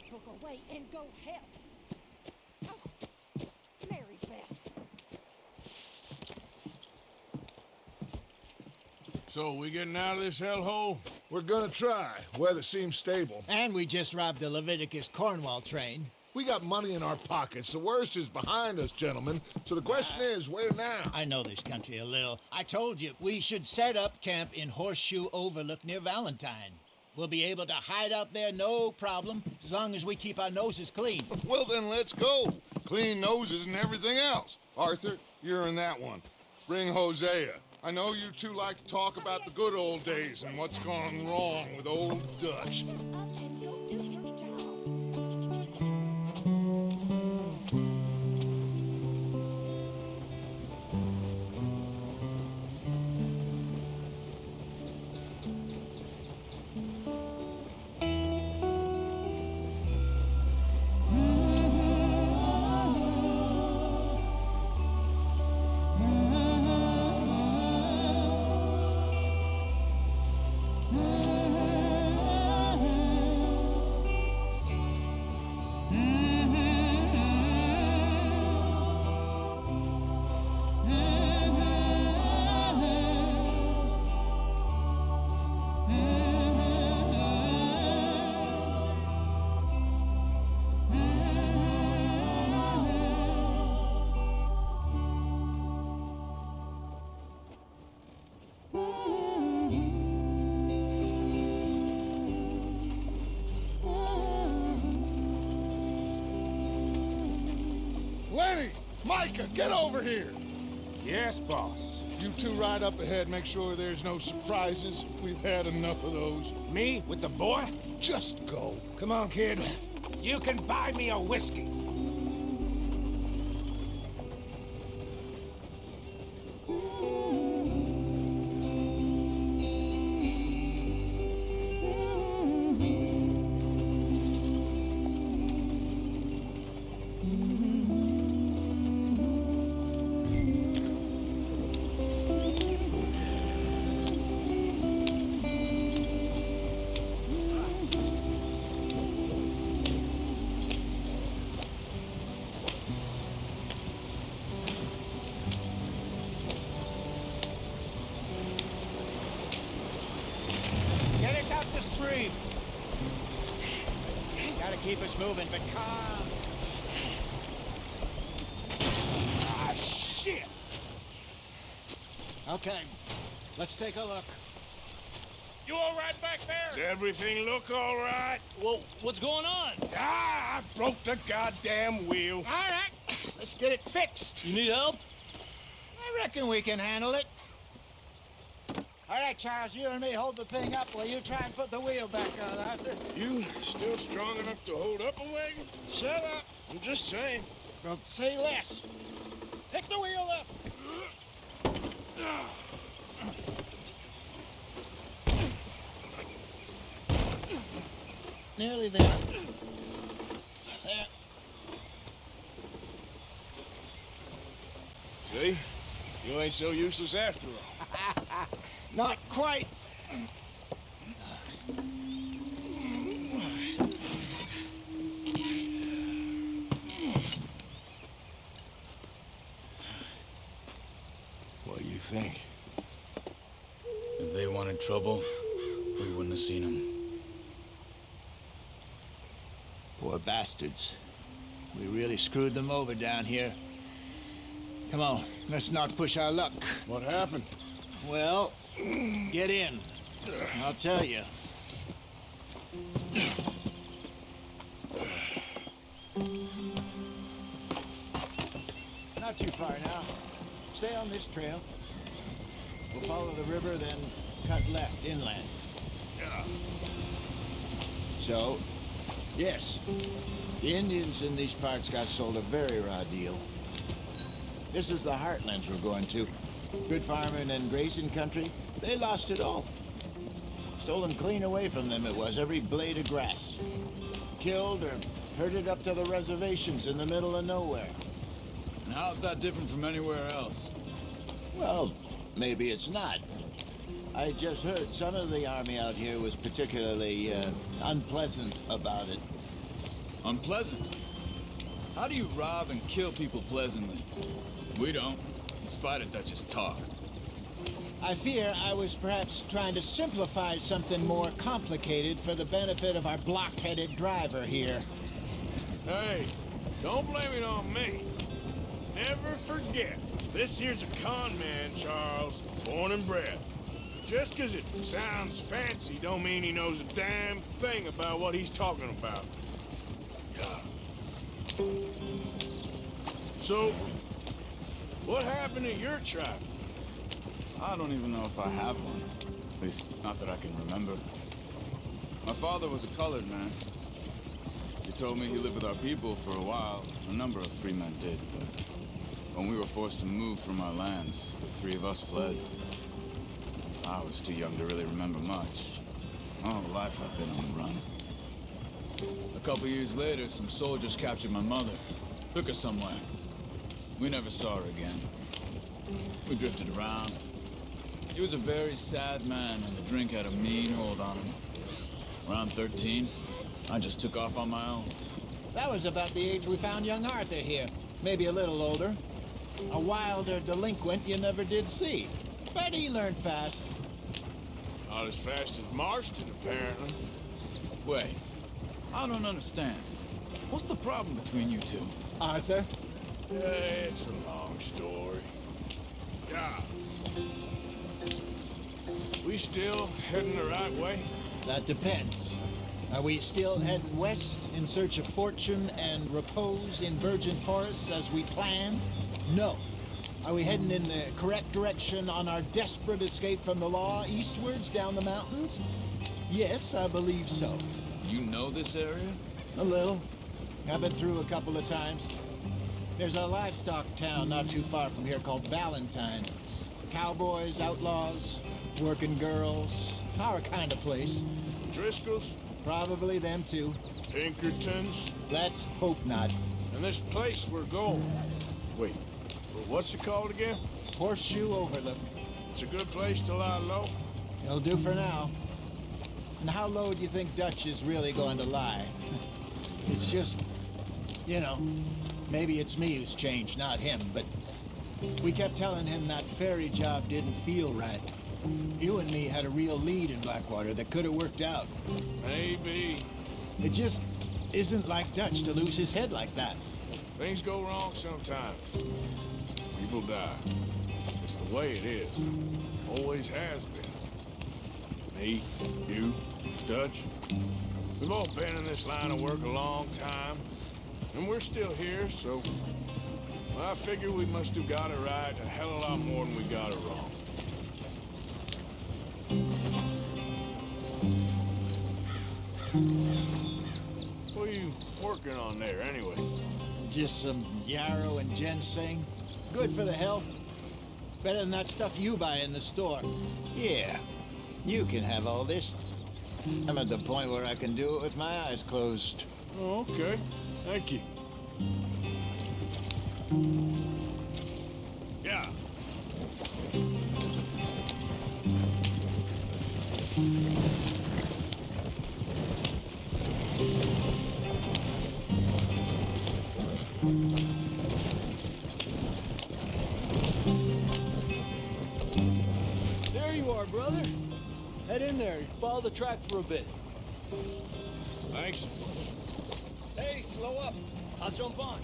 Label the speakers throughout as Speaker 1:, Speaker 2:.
Speaker 1: that book away and go help. Oh, Mary Beth.
Speaker 2: So, we getting out of this hellhole?
Speaker 3: We're gonna try. Weather seems stable.
Speaker 4: And we just robbed the Leviticus Cornwall train.
Speaker 3: We got money in our pockets. The worst is behind us, gentlemen. So the question is, where now?
Speaker 4: I know this country a little. I told you, we should set up camp in Horseshoe Overlook near Valentine. We'll be able to hide out there, no problem, as long as we keep our noses clean.
Speaker 5: Well, then let's go. Clean noses and everything else. Arthur, you're in that one. Bring Hosea. I know you two like to talk about the good old days and what's gone wrong with old Dutch.
Speaker 1: Just up and you'll do your job.
Speaker 5: Lenny! Micah, get over here!
Speaker 2: Yes, boss.
Speaker 5: You two ride up ahead, make sure there's no surprises. We've had enough of those.
Speaker 2: Me with the boy?
Speaker 5: Just go.
Speaker 2: Come on, kid. You can buy me a whiskey.
Speaker 4: Get us out the stream. Gotta keep us moving, but calm.
Speaker 2: Ah, shit!
Speaker 4: Okay, let's take a look.
Speaker 6: You all right back there?
Speaker 2: Does everything look all right?
Speaker 6: Well, what's going on?
Speaker 2: Ah, I broke the goddamn wheel.
Speaker 4: All right, let's get it fixed.
Speaker 6: You need help?
Speaker 4: I reckon we can handle it. All right, Charles, you and me hold the thing up while you try and put the wheel back on, Arthur.
Speaker 2: You still strong enough to hold up a wagon?
Speaker 4: Shut up.
Speaker 2: I'm just saying.
Speaker 4: Don't say less. Pick the wheel up. Nearly there. There.
Speaker 2: See? You ain't so useless after all.
Speaker 4: Not quite.
Speaker 2: What do you think?
Speaker 6: If they wanted trouble, we wouldn't have seen them.
Speaker 4: Poor bastards. We really screwed them over down here. Come on, let's not push our luck.
Speaker 5: What happened?
Speaker 4: Well, get in. I'll tell you. Not too far now. Stay on this trail. We'll follow the river, then cut left inland. So, yes, the Indians in these parts got sold a very raw deal. This is the heartlands we're going to. Good farming and grazing country, they lost it all. Stolen clean away from them it was, every blade of grass. Killed or herded up to the reservations in the middle of nowhere.
Speaker 6: And how's that different from anywhere else?
Speaker 4: Well, maybe it's not. I just heard some of the army out here was particularly unpleasant about it.
Speaker 6: Unpleasant? How do you rob and kill people pleasantly? We don't, in spite of Dutch's talk.
Speaker 4: I fear I was perhaps trying to simplify something more complicated for the benefit of our block-headed driver here.
Speaker 2: Hey, don't blame it on me. Never forget, this here's a con man, Charles, born and bred. Just 'cause it sounds fancy don't mean he knows a damn thing about what he's talking about. Yeah. So, what happened to your tribe?
Speaker 6: I don't even know if I have one. At least, not that I can remember. My father was a colored man. He told me he lived with our people for a while. A number of free men did, but when we were forced to move from our lands, the three of us fled. I was too young to really remember much. My whole life I've been on the run. A couple years later, some soldiers captured my mother. Took her somewhere. We never saw her again. We drifted around. He was a very sad man, and the drink had a mean hold on him. Around 13, I just took off on my own.
Speaker 4: That was about the age we found young Arthur here. Maybe a little older. A wilder delinquent you never did see. But he learned fast.
Speaker 2: Not as fast as Marston, apparently.
Speaker 6: Wait, I don't understand. What's the problem between you two?
Speaker 4: Arthur?
Speaker 2: Yeah, it's a long story. Yeah. We still heading the right way?
Speaker 4: That depends. Are we still heading west in search of fortune and repose in virgin forests as we planned? No. Are we heading in the correct direction on our desperate escape from the law eastwards down the mountains? Yes, I believe so.
Speaker 6: You know this area?
Speaker 4: A little. I've been through a couple of times. There's a livestock town not too far from here called Valentine. Cowboys, outlaws, working girls, our kind of place.
Speaker 2: Driscoll's?
Speaker 4: Probably them too.
Speaker 2: Pinkertons?
Speaker 4: Let's hope not.
Speaker 2: And this place we're going. Wait, what's it called again?
Speaker 4: Horseshoe Overlook.
Speaker 2: It's a good place to lie low.
Speaker 4: It'll do for now. And how low do you think Dutch is really going to lie? It's just, you know, maybe it's me who's changed, not him, but we kept telling him that ferry job didn't feel right. You and me had a real lead in Blackwater that could have worked out.
Speaker 2: Maybe.
Speaker 4: It just isn't like Dutch to lose his head like that.
Speaker 2: Things go wrong sometimes. People die. It's the way it is. Always has been. Me, you, Dutch. We've all been in this line of work a long time. And we're still here, so... well, I figure we must have got it right a hell of a lot more than we got it wrong. What are you working on there, anyway?
Speaker 4: Just some yarrow and ginseng. Good for the health. Better than that stuff you buy in the store. Yeah, you can have all this. I'm at the point where I can do it with my eyes closed.
Speaker 2: Oh, okay. Thank you. Yeah.
Speaker 7: There you are, brother. Head in there. Follow the track for a bit.
Speaker 2: Thanks.
Speaker 7: Hey, slow up. I'll jump on.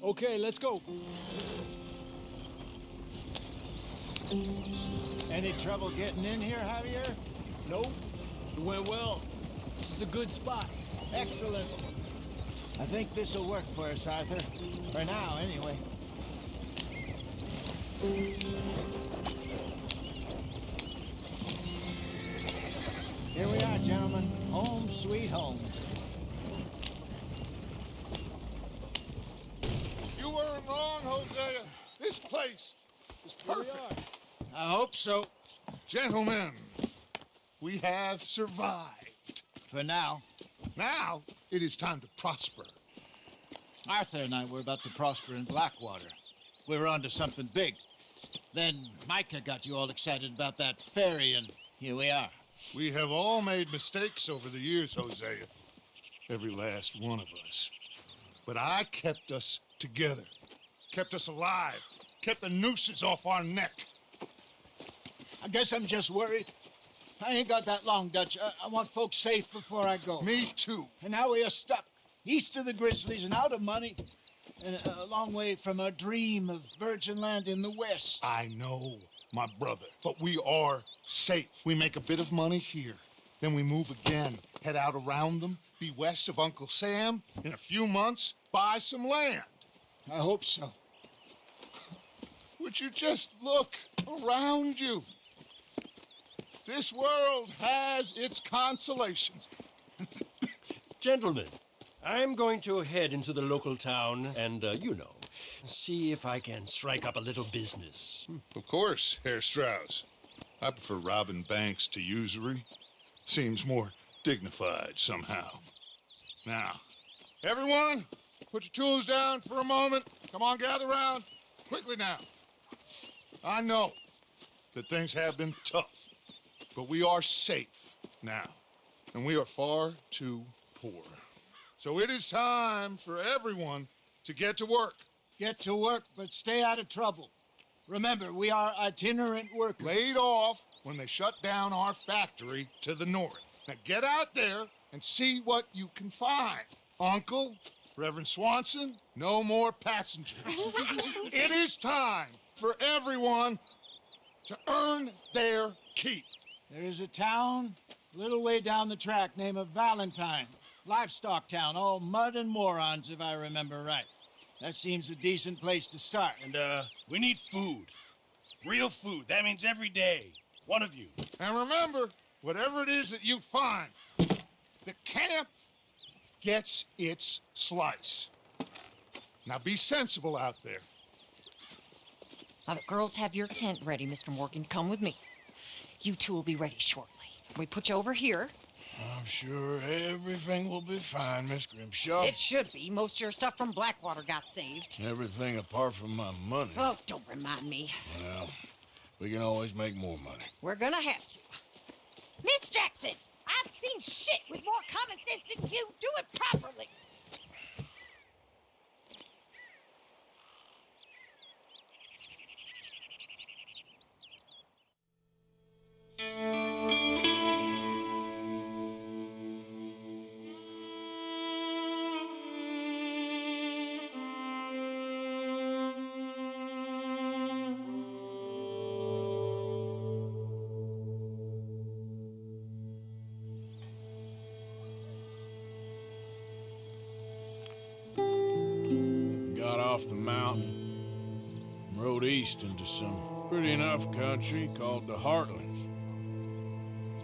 Speaker 7: Okay, let's go.
Speaker 4: Any trouble getting in here, Javier?
Speaker 7: Nope. It went well. This is a good spot.
Speaker 4: Excellent. I think this will work for us, Arthur. For now, anyway. Here we are, gentlemen. Home sweet home.
Speaker 5: You weren't wrong, Hosea. This place is perfect.
Speaker 4: I hope so.
Speaker 5: Gentlemen, we have survived.
Speaker 4: For now.
Speaker 5: Now, it is time to prosper.
Speaker 4: Arthur and I were about to prosper in Blackwater. we were onto something big. Then Micah got you all excited about that ferry, and here we are.
Speaker 5: We have all made mistakes over the years, Hosea. Every last one of us. But I kept us together. Kept us alive. Kept the nooses off our neck.
Speaker 4: I guess I'm just worried. I ain't got that long, Dutch. I want folks safe before I go.
Speaker 5: Me too.
Speaker 4: And now we are stuck, east of the Grizzlies and out of money, and a long way from our dream of virgin land in the west.
Speaker 5: I know, my brother, but we are safe. We make a bit of money here, then we move again, head out around them, be west of Uncle Sam, in a few months, buy some land.
Speaker 4: I hope so.
Speaker 5: Would you just look around you? This world has its consolations.
Speaker 8: Gentlemen, I'm going to head into the local town and, see if I can strike up a little business.
Speaker 5: Of course, Herr Strauss. I prefer robbing banks to usury. Seems more dignified somehow. Now, everyone, put your tools down for a moment. Come on, gather round. Quickly now. I know that things have been tough, but we are safe now, and we are far too poor. So it is time for everyone to get to work.
Speaker 4: Get to work, but stay out of trouble. Remember, we are itinerant workers.
Speaker 5: Laid off when they shut down our factory to the north. Now get out there and see what you can find. Uncle, Reverend Swanson, no more passengers. It is time for everyone to earn their keep.
Speaker 4: There is a town a little way down the track named Valentine. Livestock town, all mud and morons, if I remember right. That seems a decent place to start.
Speaker 9: And, we need food. Real food. That means every day. One of you.
Speaker 5: And remember, whatever it is that you find, the camp gets its slice. Now be sensible out there.
Speaker 1: Now the girls have your tent ready, Mr. Morgan. Come with me. You two will be ready shortly. We put you over here.
Speaker 2: I'm sure everything will be fine, Miss Grimshaw.
Speaker 1: It should be. Most of your stuff from Blackwater got saved.
Speaker 2: Everything apart from my money.
Speaker 1: Oh, don't remind me.
Speaker 2: Well, we can always make more money.
Speaker 1: We're gonna have to. Miss Jackson, I've seen shit with more common sense than you. Do it properly.
Speaker 2: Got off the mountain, rode east into some pretty enough country called the Heartlands.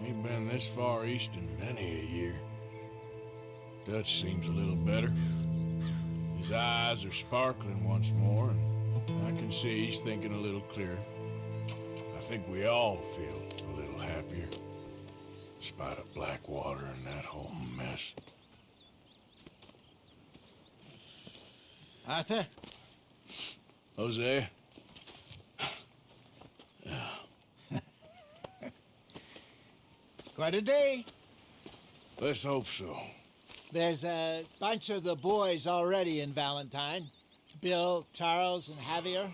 Speaker 2: Ain't been this far east in many a year. Dutch seems a little better. His eyes are sparkling once more, and I can see he's thinking a little clearer. I think we all feel a little happier, in spite of Blackwater and that whole mess.
Speaker 4: Arthur?
Speaker 2: Jose?
Speaker 4: Quite a day.
Speaker 2: Let's hope so.
Speaker 4: There's a bunch of the boys already in Valentine. Bill, Charles, and Javier.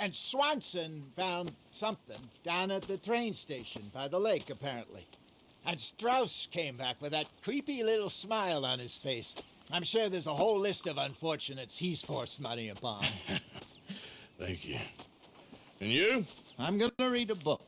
Speaker 4: And Swanson found something down at the train station by the lake, apparently. And Strauss came back with that creepy little smile on his face. I'm sure there's a whole list of unfortunates he's forced money upon.
Speaker 2: Thank you. And you?
Speaker 4: I'm gonna read a book.